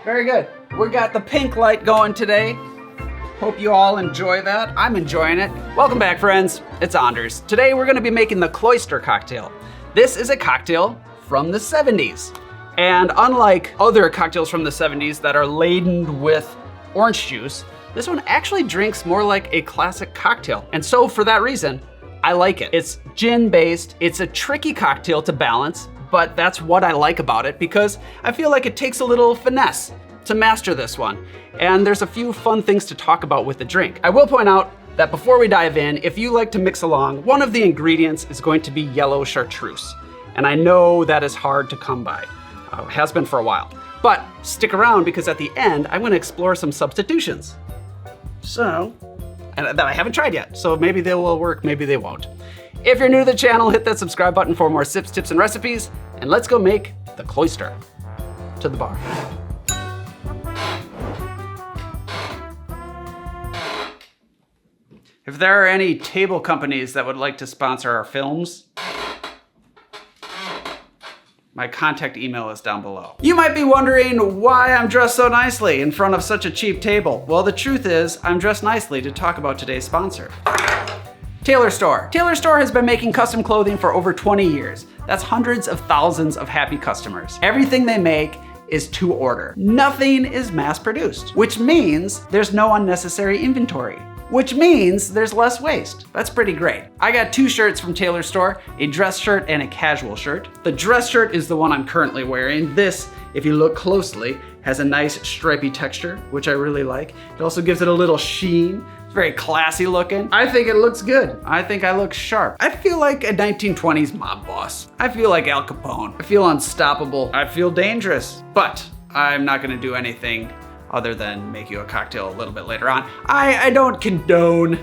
Very good. We got the pink light going today. Hope you all enjoy that. I'm enjoying it. Welcome back, friends. It's Anders. Today we're gonna be making the Cloister cocktail. This is a cocktail from the 70s. And unlike other cocktails from the 70s that are laden with orange juice, this one actually drinks more like a classic cocktail. And so for that reason, I like it. It's gin based. It's a tricky cocktail to balance, but that's what I like about it because I feel like it takes a little finesse to master this one. And there's a few fun things to talk about with the drink. I will point out that before we dive in, if you like to mix along, one of the ingredients is going to be yellow chartreuse. And I know that is hard to come by. Has been for a while. But stick around because at the end, I'm gonna explore some substitutions. And that I haven't tried yet. So maybe they will work, maybe they won't. If you're new to the channel, hit that subscribe button for more sips, tips, and recipes. And let's go make the Cloister. To the bar. If there are any table companies that would like to sponsor our films, my contact email is down below. You might be wondering why I'm dressed so nicely in front of such a cheap table. Well, the truth is, I'm dressed nicely to talk about today's sponsor. Tailor Store. Tailor Store has been making custom clothing for over 20 years. That's hundreds of thousands of happy customers. Everything they make is to order. Nothing is mass produced, which means there's no unnecessary inventory, which means there's less waste. That's pretty great. I got 2 shirts from Tailor Store, a dress shirt and a casual shirt. The dress shirt is the one I'm currently wearing. This, if you look closely, has a nice stripy texture, which I really like. It also gives it a little sheen. It's very classy looking. I think it looks good. I think I look sharp. I feel like a 1920s mob boss. I feel like Al Capone. I feel unstoppable. I feel dangerous, but I'm not gonna do anything other than make you a cocktail a little bit later on. I don't condone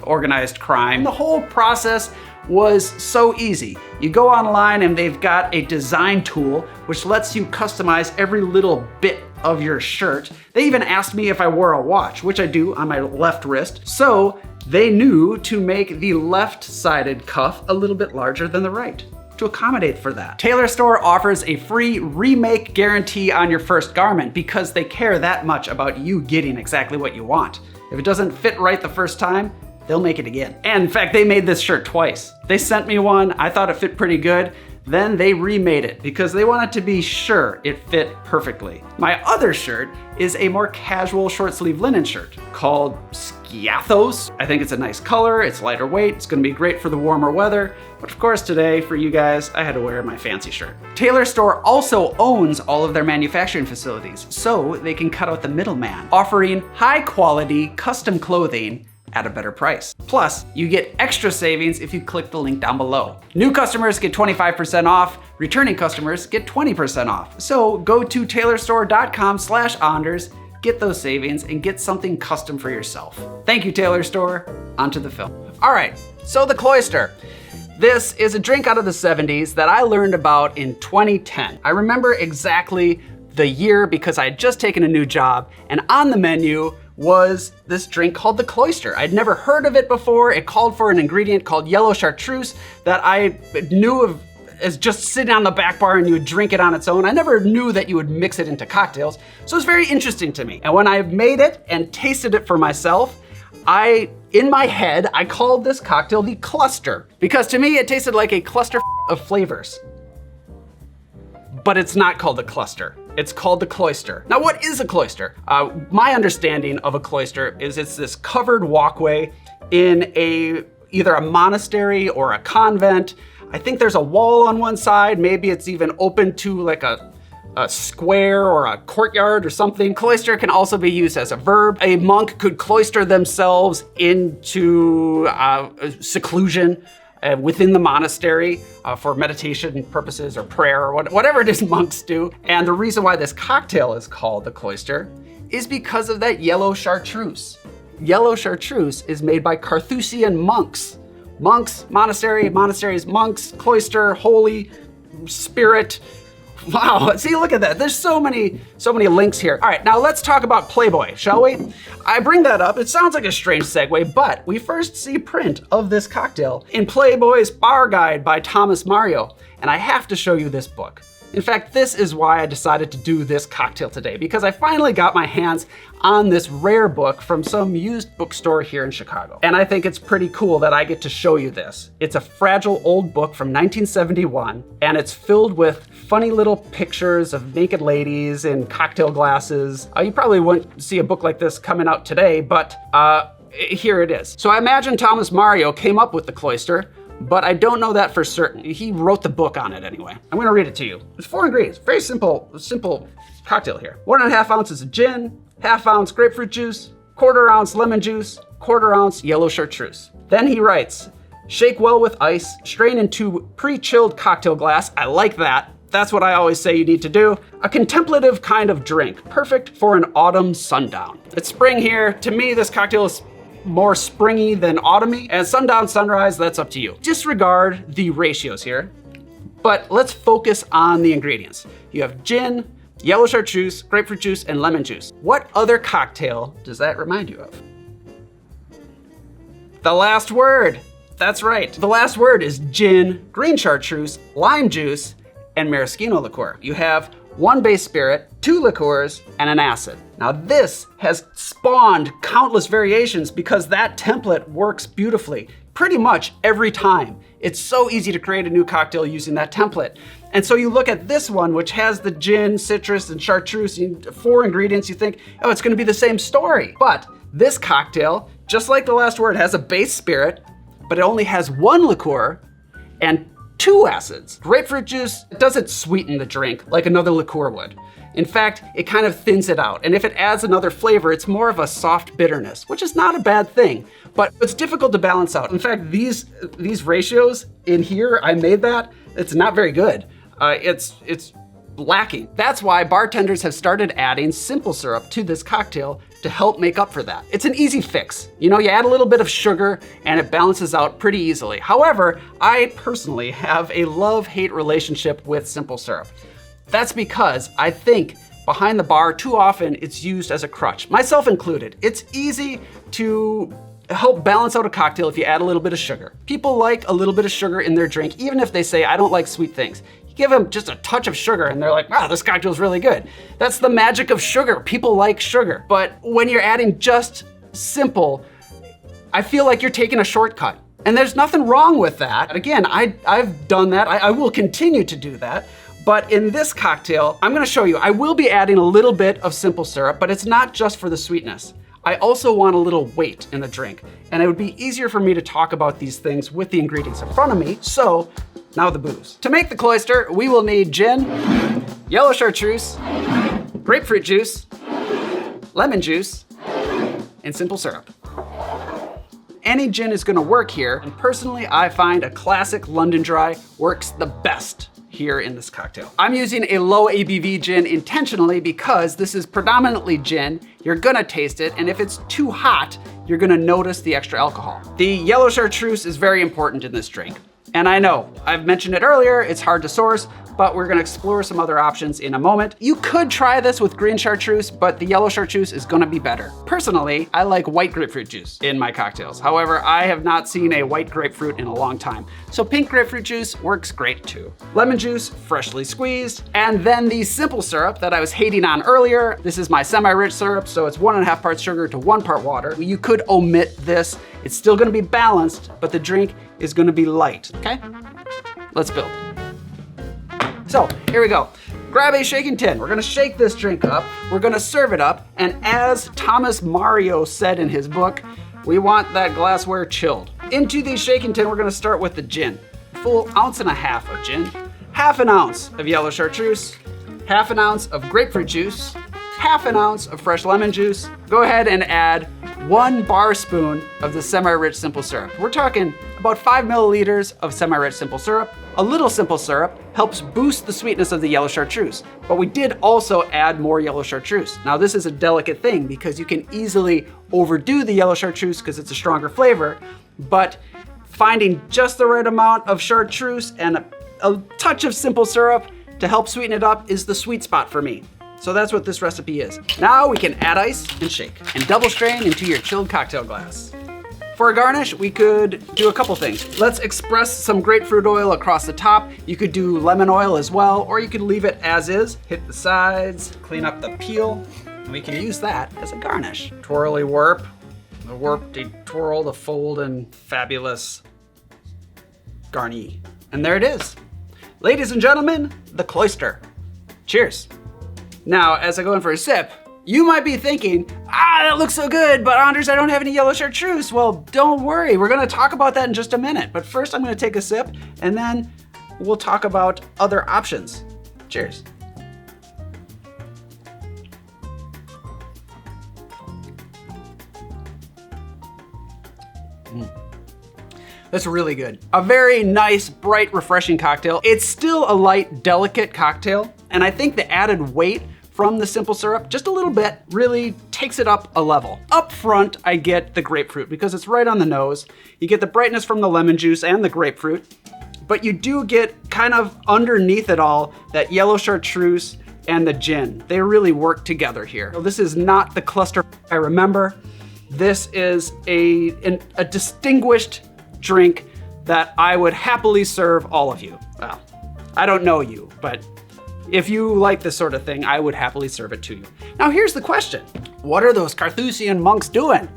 organized crime. The whole process was so easy. You go online and they've got a design tool which lets you customize every little bit of your shirt. They even asked me if I wore a watch, which I do on my left wrist. So they knew to make the left-sided cuff a little bit larger than the right, to accommodate for that. Tailor Store offers a free remake guarantee on your first garment because they care that much about you getting exactly what you want. If it doesn't fit right the first time, they'll make it again. And in fact, they made this shirt twice. They sent me one, I thought it fit pretty good, then they remade it because they wanted to be sure it fit perfectly. My other shirt is a more casual short sleeve linen shirt called Skiathos. I think it's a nice color, it's lighter weight, it's gonna be great for the warmer weather, but of course today, for you guys, I had to wear my fancy shirt. Tailor Store also owns all of their manufacturing facilities, so they can cut out the middleman, offering high quality custom clothing at a better price. Plus, you get extra savings if you click the link down below. New customers get 25% off, returning customers get 20% off. So go to tailorstore.com/Anders, get those savings and get something custom for yourself. Thank you, Tailor Store. Onto the film. All right, so the Cloister. This is a drink out of the 70s that I learned about in 2010. I remember exactly the year because I had just taken a new job and on the menu was this drink called the Cloister. I'd never heard of it before. It called for an ingredient called Yellow Chartreuse that I knew of as just sitting on the back bar and you would drink it on its own. I never knew that you would mix it into cocktails. So it's very interesting to me. And when I made it and tasted it for myself, in my head, I called this cocktail the Cluster because to me it tasted like a cluster of flavors. But it's not called the Cluster. It's called the Cloister. Now, what is a Cloister? My understanding of a Cloister is it's this covered walkway in either a monastery or a convent. I think there's a wall on one side. Maybe it's even open to like a square or a courtyard or something. Cloister can also be used as a verb. A monk could cloister themselves into seclusion within the monastery for meditation purposes or prayer or whatever it is monks do. And the reason why this cocktail is called the Cloister is because of that yellow chartreuse. Yellow chartreuse is made by Carthusian monks. Monks, monasteries, monks, cloister, holy spirit. Wow, see, look at that. There's so many links here. All right, now let's talk about Playboy, shall we? I bring that up, it sounds like a strange segue, but we first see print of this cocktail in Playboy's Bar Guide by Thomas Mario, and I have to show you this book. In fact, this is why I decided to do this cocktail today, because I finally got my hands on this rare book from some used bookstore here in Chicago. And I think it's pretty cool that I get to show you this. It's a fragile old book from 1971, and it's filled with funny little pictures of naked ladies in cocktail glasses. You probably wouldn't see a book like this coming out today, but here it is. So I imagine Thomas Mario came up with the Cloister, but I don't know that for certain. He wrote the book on it anyway. I'm gonna read it to you. There's 4 ingredients, very simple cocktail here. 1.5 ounces of gin, 1/2 ounce grapefruit juice, 1/4 ounce lemon juice, 1/4 ounce yellow chartreuse. Then he writes, shake well with ice, strain into pre-chilled cocktail glass. I like that. That's what I always say you need to do. A contemplative kind of drink, perfect for an autumn sundown. It's spring here. To me, this cocktail is more springy than autumny, and sundown, sunrise, that's up to you. Disregard the ratios here, but let's focus on the ingredients. You have gin, yellow chartreuse, grapefruit juice, and lemon juice. What other cocktail does that remind you of? The last word. That's right. The last word is gin, green chartreuse, lime juice, and maraschino liqueur. You have 1 base spirit, 2 liqueurs, and an acid. Now this has spawned countless variations because that template works beautifully pretty much every time. It's so easy to create a new cocktail using that template. And so you look at this one, which has the gin, citrus, and chartreuse, 4 ingredients, you think, oh, it's gonna be the same story. But this cocktail, just like the last word, has a base spirit, but it only has 1 liqueur and 2 acids. Grapefruit juice doesn't sweeten the drink like another liqueur would. In fact, it kind of thins it out. And if it adds another flavor, it's more of a soft bitterness, which is not a bad thing, but it's difficult to balance out. In fact, these ratios in here, I made that, it's not very good. It's lacking. That's why bartenders have started adding simple syrup to this cocktail to help make up for that. It's an easy fix. You know, you add a little bit of sugar and it balances out pretty easily. However, I personally have a love-hate relationship with simple syrup. That's because I think behind the bar, too often it's used as a crutch, myself included. It's easy to help balance out a cocktail if you add a little bit of sugar. People like a little bit of sugar in their drink, even if they say, I don't like sweet things. Give them just a touch of sugar and they're like, wow, this cocktail's really good. That's the magic of sugar. People like sugar. But when you're adding just simple, I feel like you're taking a shortcut. And there's nothing wrong with that. Again, I've done that. I will continue to do that. But in this cocktail, I'm gonna show you, I will be adding a little bit of simple syrup, but it's not just for the sweetness. I also want a little weight in the drink. And it would be easier for me to talk about these things with the ingredients in front of me. So now the booze. To make the Cloister, we will need gin, yellow chartreuse, grapefruit juice, lemon juice, and simple syrup. Any gin is gonna work here, and personally, I find a classic London Dry works the best here in this cocktail. I'm using a low ABV gin intentionally because this is predominantly gin. You're gonna taste it, and if it's too hot, you're gonna notice the extra alcohol. The yellow chartreuse is very important in this drink. And I know, I've mentioned it earlier, it's hard to source, but we're gonna explore some other options in a moment. You could try this with green chartreuse, but the yellow chartreuse is gonna be better. Personally, I like white grapefruit juice in my cocktails. However, I have not seen a white grapefruit in a long time. So pink grapefruit juice works great too. Lemon juice, freshly squeezed. And then the simple syrup that I was hating on earlier. This is my semi-rich syrup, so it's 1.5 parts sugar to 1 part water. You could omit this. It's still gonna be balanced, but the drink is gonna be light, okay? Let's build. So here we go. Grab a shaking tin. We're gonna shake this drink up. We're gonna serve it up. And as Thomas Mario said in his book, we want that glassware chilled. Into the shaking tin, we're gonna start with the gin. Full 1.5 ounces of gin, 1/2 ounce of yellow chartreuse, 1/2 ounce of grapefruit juice, 1/2 ounce of fresh lemon juice. Go ahead and add 1 bar spoon of the semi-rich simple syrup. We're talking about 5 milliliters of semi-rich simple syrup. A little simple syrup helps boost the sweetness of the yellow chartreuse, but we did also add more yellow chartreuse. Now this is a delicate thing because you can easily overdo the yellow chartreuse because it's a stronger flavor, but finding just the right amount of chartreuse and a touch of simple syrup to help sweeten it up is the sweet spot for me. So that's what this recipe is. Now we can add ice and shake and double strain into your chilled cocktail glass. For a garnish, we could do a couple things. Let's express some grapefruit oil across the top. You could do lemon oil as well, or you could leave it as is. Hit the sides, clean up the peel, and we can use that as a garnish. Twirly warp, the warp, the twirl, the fold, and fabulous garni. And there it is. Ladies and gentlemen, the Cloister. Cheers. Now, as I go in for a sip, you might be thinking, that looks so good, but Anders, I don't have any Yellow Chartreuse. Well, don't worry, we're gonna talk about that in just a minute. But first I'm gonna take a sip and then we'll talk about other options. Cheers. That's really good. A very nice, bright, refreshing cocktail. It's still a light, delicate cocktail, and I think the added weight from the simple syrup, just a little bit, really takes it up a level. Up front, I get the grapefruit because it's right on the nose. You get the brightness from the lemon juice and the grapefruit, but you do get kind of underneath it all, that yellow chartreuse and the gin. They really work together here. So this is not the cluster I remember. This is a distinguished drink that I would happily serve all of you. Well, I don't know you, but if you like this sort of thing, I would happily serve it to you. Now here's the question. What are those Carthusian monks doing?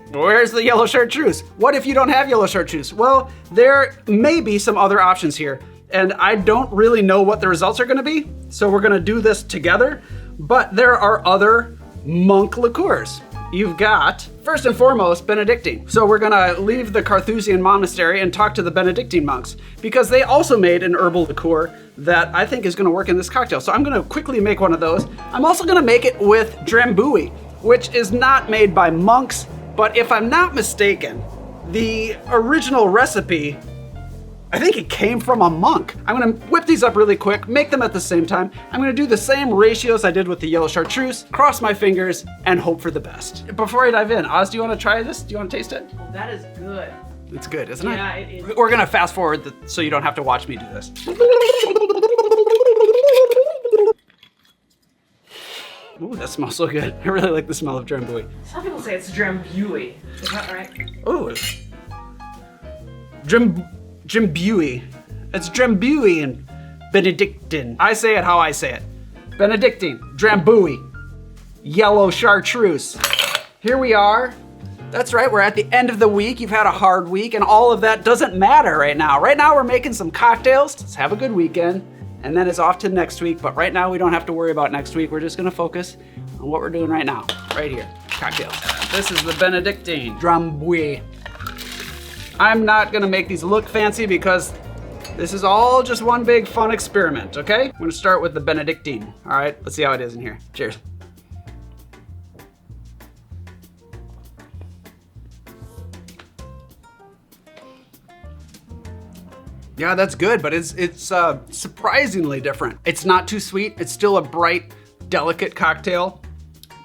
Where's the yellow chartreuse? What if you don't have yellow chartreuse? Well, there may be some other options here, and I don't really know what the results are gonna be, so we're gonna do this together, but there are other monk liqueurs. You've got, first and foremost, Benedictine. So we're gonna leave the Carthusian monastery and talk to the Benedictine monks because they also made an herbal liqueur that I think is gonna work in this cocktail. So I'm gonna quickly make one of those. I'm also gonna make it with Drambuie, which is not made by monks, but if I'm not mistaken, the original recipe, I think it came from a monk. I'm gonna whip these up really quick, make them at the same time. I'm gonna do the same ratios I did with the yellow chartreuse, cross my fingers, and hope for the best. Before I dive in, Oz, do you wanna try this? Do you wanna taste it? Oh, that is good. It's good, isn't it? Yeah, it is. We're gonna fast forward so you don't have to watch me do this. Ooh, that smells so good. I really like the smell of Drambuie. Some people say it's Drambuie. Is that right? Ooh. Drambuie. It's Drambuie and Benedictine. I say it how I say it. Benedictine, Drambuie, Yellow Chartreuse. Here we are. That's right, we're at the end of the week. You've had a hard week and all of that doesn't matter right now. Right now we're making some cocktails. Let's have a good weekend. And then it's off to next week, but right now we don't have to worry about next week. We're just gonna focus on what we're doing right now, right here, cocktails. This is the Benedictine, Drambuie. I'm not gonna make these look fancy because this is all just one big fun experiment, okay? I'm gonna start with the Benedictine. All right, let's see how it is in here. Cheers. Yeah, that's good, but it's surprisingly different. It's not too sweet. It's still a bright, delicate cocktail.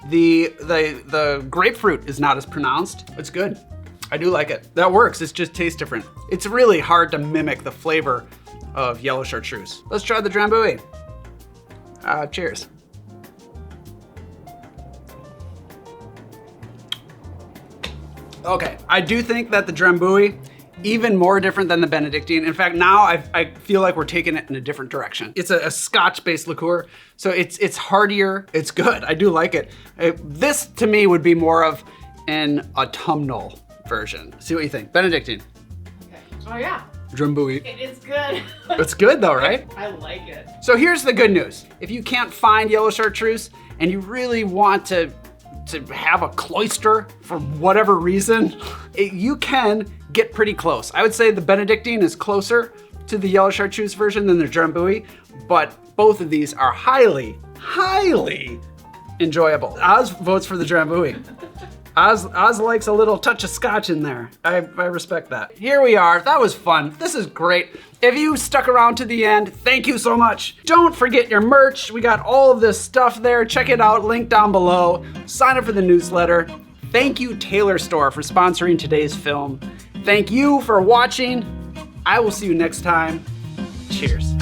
The grapefruit is not as pronounced. It's good. I do like it. That works, it just tastes different. It's really hard to mimic the flavor of yellow chartreuse. Let's try the Drambuie. Cheers. Okay, I do think that the Drambuie, even more different than the Benedictine. In fact, now I feel like we're taking it in a different direction. It's a Scotch-based liqueur, so it's heartier, it's good, I do like it. This, to me, would be more of an autumnal version. See what you think. Benedictine. Okay. Oh yeah. Drambuie. It is good. It's good though, right? I like it. So here's the good news. If you can't find yellow chartreuse and you really want to have a Cloister for whatever reason, you can get pretty close. I would say the Benedictine is closer to the yellow chartreuse version than the Drambuie, but both of these are highly, highly enjoyable. Oz votes for the Drambuie. Oz likes a little touch of Scotch in there. I respect that. Here we are, that was fun. This is great. If you stuck around to the end, thank you so much. Don't forget your merch. We got all of this stuff there. Check it out, link down below. Sign up for the newsletter. Thank you, Tailor Store, for sponsoring today's film. Thank you for watching. I will see you next time. Cheers.